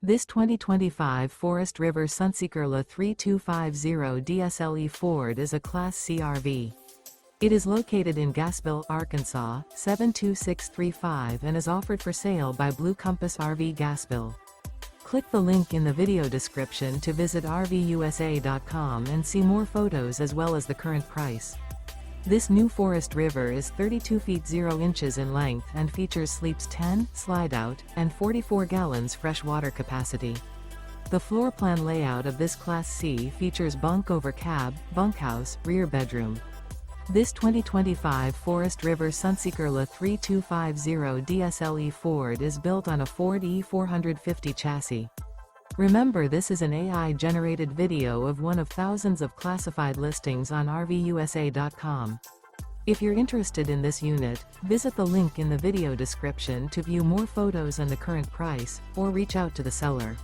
This 2025 Forest River Sunseeker LA 3250 DSLE Ford is a Class C RV. It is located in Gassville, Arkansas, 72635 and is offered for sale by Blue Compass RV Gassville. Click the link in the video description to visit RVUSA.com and see more photos as well as the current price. This new Forest River is 32 feet 0 inches in length and features sleeps 10, Slideout, and 44 gallons fresh water capacity. The floor plan layout of this Class C features Bunk Over Cab, Bunkhouse, rear bedroom. This 2025 Forest River Sunseeker LA 3250 DSLE Ford is built on a Ford E450 chassis. Remember, this is an AI-generated video of one of thousands of classified listings on RVUSA.com. If you're interested in this unit, visit the link in the video description to view more photos and the current price, or reach out to the seller.